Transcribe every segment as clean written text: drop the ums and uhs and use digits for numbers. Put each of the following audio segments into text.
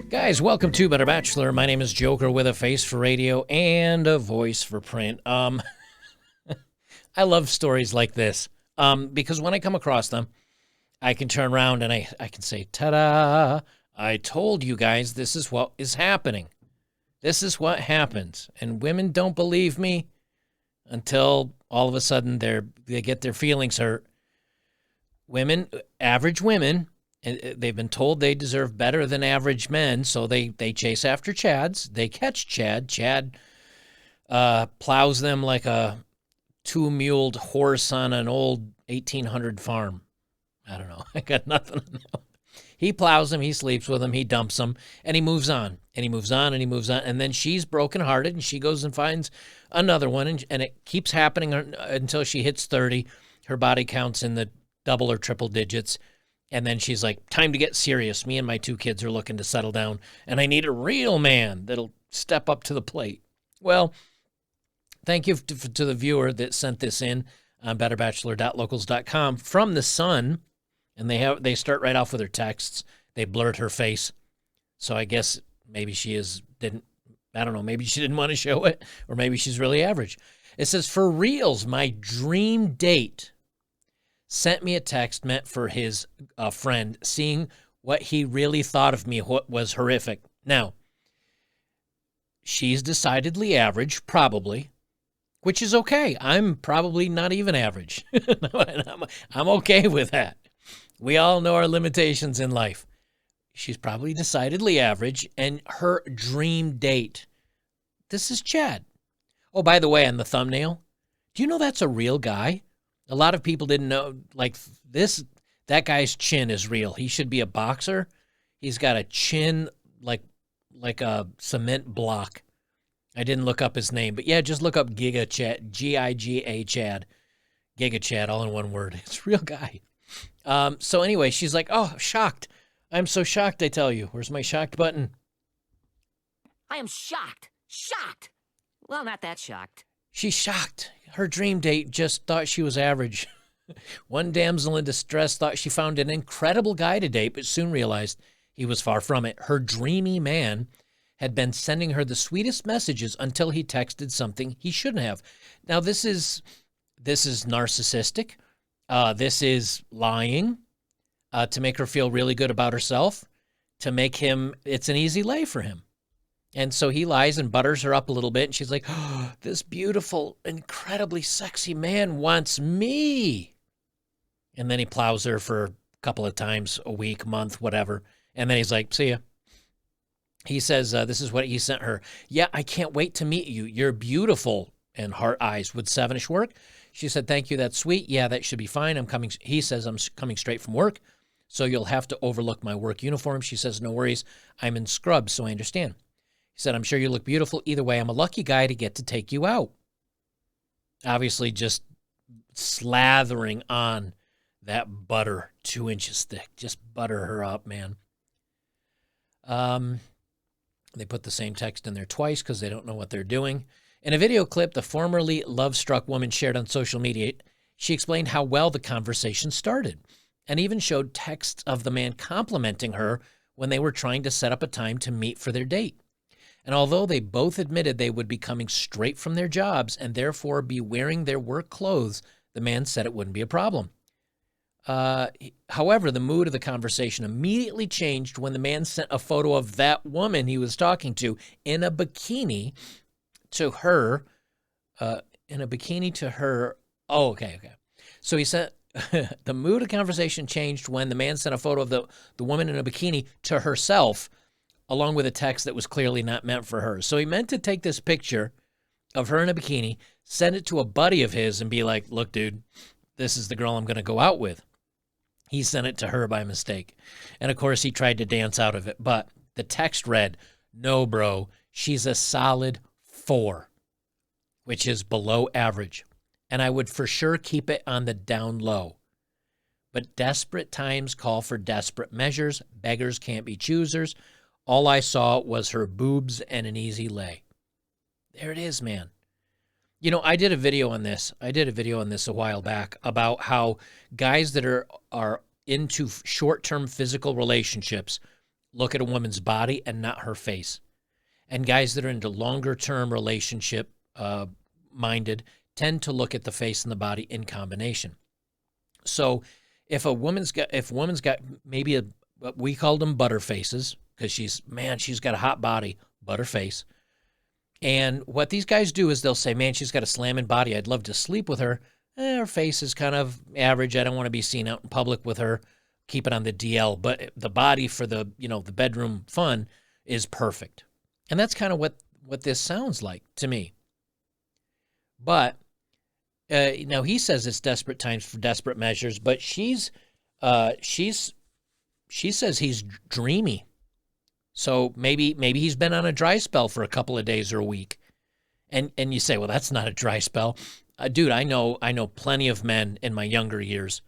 Guys, welcome to Better Bachelor. My name is Joker with a face for radio and a voice for print. I love stories like this because when I come across them, I can turn around and I can say, ta-da, I told you guys this is what is happening. This is what happens. And women don't believe me until all of a sudden they get their feelings hurt. Women, average women, they've been told they deserve better than average men, so they chase after Chads. They catch Chad. Chad plows them like a two-muled horse on an old 1800 farm. I don't know. I got nothing to know. He plows him, he sleeps with him, he dumps him, and he moves on. And he moves on, and he moves on. And then she's brokenhearted, and she goes and finds another one, and it keeps happening until she hits 30. Her body counts in the double or triple digits. And then she's like, time to get serious. Me and my two kids are looking to settle down, and I need a real man that'll step up to the plate. Well, thank you to the viewer that sent this in on betterbachelor.locals.com from The Sun. And they start right off with her texts. They blurred her face. So I guess maybe I don't know, maybe she didn't want to show it, or maybe she's really average. It says, for reals, my dream date sent me a text meant for his friend, seeing what he really thought of me was horrific. Now, she's decidedly average, probably, which is okay. I'm probably not even average. I'm okay with that. We all know our limitations in life. She's probably decidedly average, and her dream date. This is Chad. Oh, by the way, on the thumbnail, do you know that's a real guy? A lot of people didn't know, like, that guy's chin is real. He should be a boxer. He's got a chin like a cement block. I didn't look up his name, but yeah, just look up Giga Chad, Giga Chad. Giga Chad, all in one word. It's a real guy. So anyway, she's like, oh, shocked. I'm so shocked, I tell you. Where's my shocked button? I am shocked. Shocked. Well, not that shocked. She's shocked. Her dream date just thought she was average. One damsel in distress thought she found an incredible guy to date, but soon realized he was far from it. Her dreamy man had been sending her the sweetest messages until he texted something he shouldn't have. Now, this is narcissistic. This is lying to make her feel really good about herself, to make him, it's an easy lay for him. And so he lies and butters her up a little bit, and she's like, oh, this beautiful, incredibly sexy man wants me. And then he plows her for a couple of times a week, month, whatever. And then he's like, see ya. He says, this is what he sent her. Yeah, I can't wait to meet you. You're beautiful. And heart eyes. Would 7-ish work? She said, thank you, that's sweet. Yeah, that should be fine. He says, I'm coming straight from work, so you'll have to overlook my work uniform. She says, no worries. I'm in scrubs, so I understand. He said, I'm sure you look beautiful. Either way, I'm a lucky guy to get to take you out. Obviously just slathering on that butter 2 inches thick. Just butter her up, man. They put the same text in there twice because they don't know what they're doing. In a video clip the formerly love-struck woman shared on social media, she explained how well the conversation started and even showed texts of the man complimenting her when they were trying to set up a time to meet for their date. And although they both admitted they would be coming straight from their jobs and therefore be wearing their work clothes, the man said it wouldn't be a problem. However, the mood of the conversation immediately changed when the man sent a photo of that woman he was talking to in a bikini to her. Oh, okay. So he sent the mood of conversation changed when the man sent a photo of the woman in a bikini to herself, along with a text that was clearly not meant for her. So he meant to take this picture of her in a bikini, send it to a buddy of his, and be like, look, dude, this is the girl I'm going to go out with. He sent it to her by mistake. And, of course, he tried to dance out of it. But the text read, no, bro, she's a solid 4, which is below average. And I would for sure keep it on the down low. But desperate times call for desperate measures. Beggars can't be choosers. All I saw was her boobs and an easy lay. There it is, man. You know, I did a video on this. A while back about how guys that are into short-term physical relationships look at a woman's body and not her face. And guys that are into longer-term relationship minded tend to look at the face and the body in combination. So if woman's got maybe we called them butter faces because she's got a hot body, butter face. And what these guys do is they'll say, man, she's got a slamming body. I'd love to sleep with her. Her face is kind of average. I don't want to be seen out in public with her. Keep it on the DL. But the body for the bedroom fun is perfect. And that's kind of what this sounds like to me. But now he says it's desperate times for desperate measures, but she says he's dreamy. So maybe he's been on a dry spell for a couple of days or a week. And you say, well, that's not a dry spell. Dude, I know plenty of men in my younger years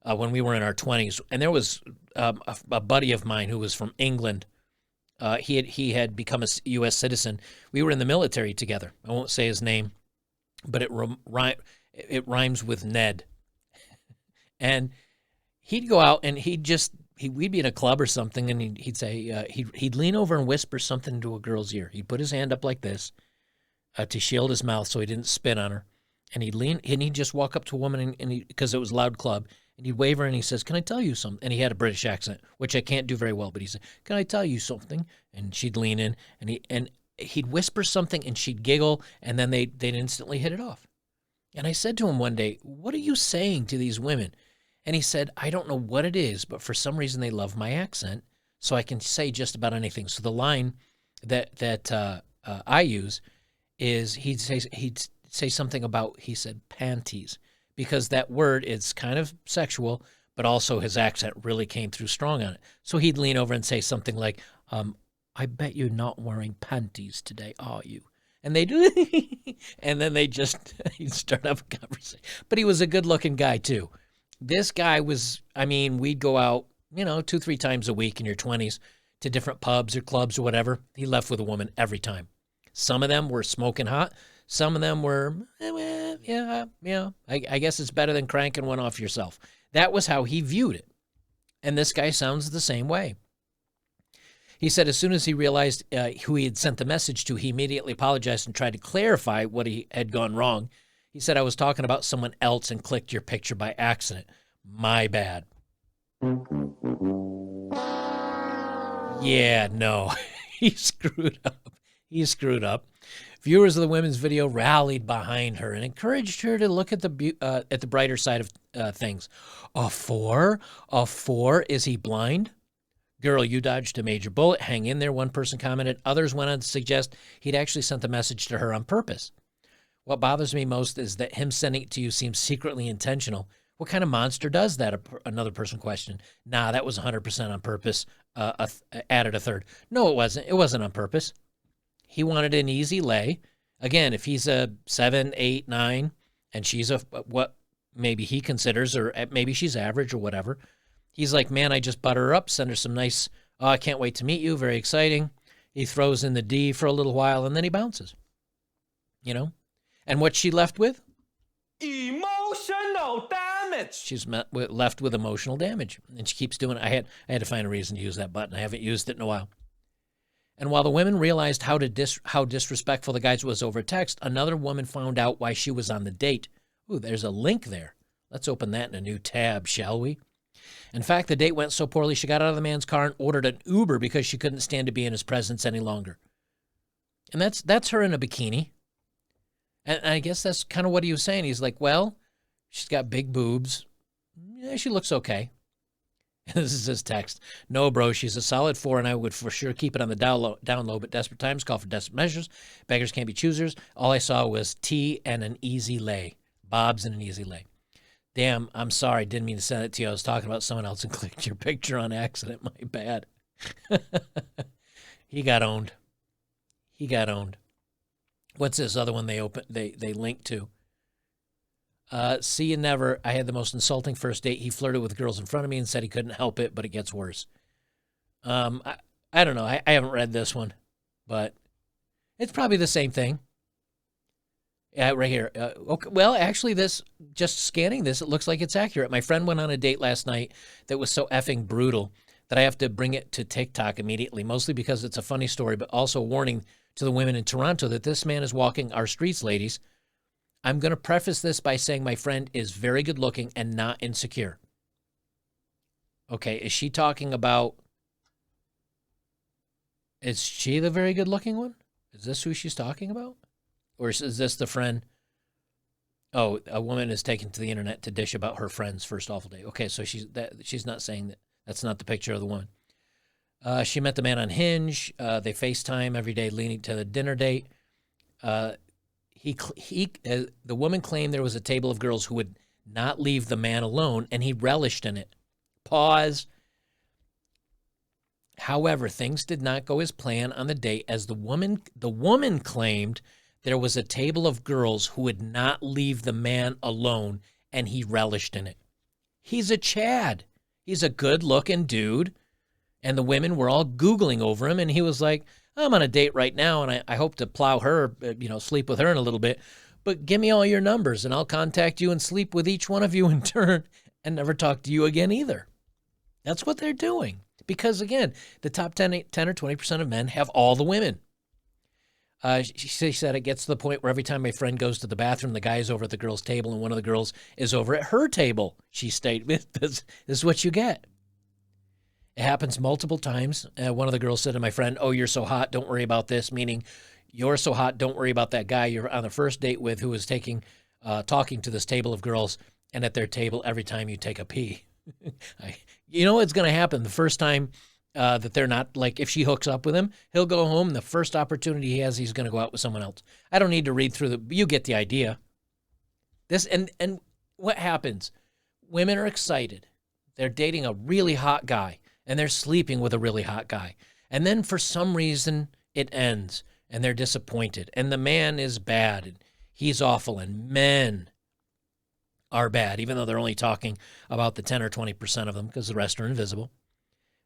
when we were in our 20s. And there was a buddy of mine who was from England. He had become a U.S. citizen. We were in the military together. I won't say his name, but it rhymes with Ned. And he'd go out and we'd be in a club or something, and he'd say he'd lean over and whisper something into a girl's ear. He'd put his hand up like this to shield his mouth so he didn't spit on her, and he'd just walk up to a woman and because it was a loud club, and he'd wave her and he says, "Can I tell you something?" And he had a British accent, which I can't do very well, but he said, "Can I tell you something?" And she'd lean in and he'd whisper something and she'd giggle, and then they'd instantly hit it off. And I said to him one day, "What are you saying to these women?" And he said, "I don't know what it is, but for some reason they love my accent, so I can say just about anything." So the line that I use is he'd say something about, he said, panties, because that word is kind of sexual, but also his accent really came through strong on it. So he'd lean over and say something like, "I bet you're not wearing panties today, are you?" And they do, and then he'd start up a conversation. But he was a good-looking guy too. This guy was, we'd go out, 2-3 times a week in your 20s to different pubs or clubs or whatever. He left with a woman every time. Some of them were smoking hot. Some of them were, I guess it's better than cranking one off yourself. That was how he viewed it. And this guy sounds the same way. He said as soon as he realized who he had sent the message to, he immediately apologized and tried to clarify what he had gone wrong. He said, "I was talking about someone else and clicked your picture by accident. My bad." Yeah, no, he screwed up. Viewers of the women's video rallied behind her and encouraged her to look at the brighter side of things. A 4? Is he blind? Girl, you dodged a major bullet. Hang in there, one person commented. Others went on to suggest he'd actually sent the message to her on purpose. What bothers me most is that him sending it to you seems secretly intentional. What kind of monster does that? Another person questioned. Nah, that was 100% on purpose. Added a third. No, it wasn't. It wasn't on purpose. He wanted an easy lay. Again, if he's a 7, 8, 9, and she's what maybe he considers, or maybe she's average or whatever, he's like, man, I just butter her up, send her some nice, I can't wait to meet you, very exciting. He throws in the D for a little while, and then he bounces. And what's she left with? Emotional damage. She's left with emotional damage. And she keeps doing it. I had to find a reason to use that button. I haven't used it in a while. And while the women realized how disrespectful the guys was over text, another woman found out why she was on the date. Ooh, there's a link there. Let's open that in a new tab, shall we? In fact, the date went so poorly, she got out of the man's car and ordered an Uber because she couldn't stand to be in his presence any longer. And that's her in a bikini. And I guess that's kind of what he was saying. He's like, well, she's got big boobs. Yeah, she looks okay. This is his text. No, bro, she's a solid 4, and I would for sure keep it on the down low, but desperate times call for desperate measures. Beggars can't be choosers. All I saw was tea and an easy lay. Bob's and an easy lay. Damn, I'm sorry. Didn't mean to send it to you. I was talking about someone else and clicked your picture on accident. My bad. He got owned. What's this other one they linked to? See you never. I had the most insulting first date. He flirted with girls in front of me and said he couldn't help it, but it gets worse. I don't know. I haven't read this one, but it's probably the same thing. Yeah, right here. Okay, well, actually, just scanning this, it looks like it's accurate. My friend went on a date last night that was so effing brutal that I have to bring it to TikTok immediately, mostly because it's a funny story, but also a warning to the women in Toronto that this man is walking our streets, ladies. I'm going to preface this by saying my friend is very good looking and not insecure. Okay, is she talking about, is she the very good looking one? Is this who she's talking about? Or is this the friend? Oh, a woman is taken to the internet to dish about her friend's first awful day. Okay, so she's not saying that. That's not the picture of the woman. She met the man on Hinge. They FaceTime every day leading to the dinner date. The woman claimed there was a table of girls who would not leave the man alone, and he relished in it. Pause. However, things did not go as planned on the date, as the woman claimed there was a table of girls who would not leave the man alone, and he relished in it. He's a Chad. He's a good-looking dude, and the women were all Googling over him, and he was like, I'm on a date right now, and I hope to plow her, sleep with her in a little bit, but give me all your numbers, and I'll contact you and sleep with each one of you in turn and never talk to you again either. That's what they're doing. Because, again, the top 10 or 20% of men have all the women. She said it gets to the point where every time my friend goes to the bathroom, the guy is over at the girl's table and one of the girls is over at her table. She stated, this is what you get. It happens multiple times. One of the girls said to my friend, oh, you're so hot, don't worry about this, meaning you're so hot, don't worry about that guy you're on the first date with who is talking to this table of girls and at their table every time you take a pee. You know what's going to happen the first time that they're not, like, if she hooks up with him, he'll go home. The first opportunity he has, he's going to go out with someone else. I don't need to read through you get the idea. This and what happens? Women are excited. They're dating a really hot guy, and they're sleeping with a really hot guy. And then for some reason, it ends, and they're disappointed. And the man is bad, and he's awful, and men are bad, even though they're only talking about the 10 or 20% of them because the rest are invisible.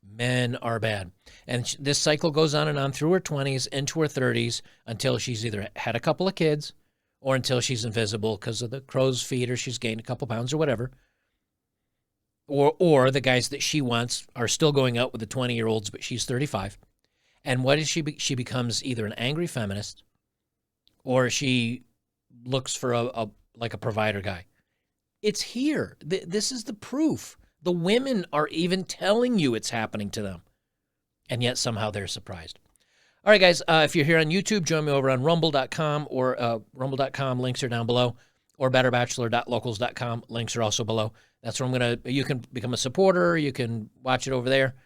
Men are bad. And this cycle goes on and on through her 20s, into her 30s, until she's either had a couple of kids or until she's invisible because of the crow's feet or she's gained a couple pounds or whatever. Or the guys that she wants are still going out with the 20-year-olds, but she's 35. And what is she? She becomes either an angry feminist or she looks for a provider guy. It's here. This is the proof. The women are even telling you it's happening to them. And yet somehow they're surprised. All right, guys, if you're here on YouTube, join me over on rumble.com or rumble.com. Links are down below. Or betterbachelor.locals.com. Links are also below. That's where you can become a supporter. You can watch it over there.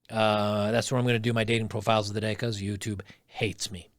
That's where I'm going to do my dating profiles of the day because YouTube hates me.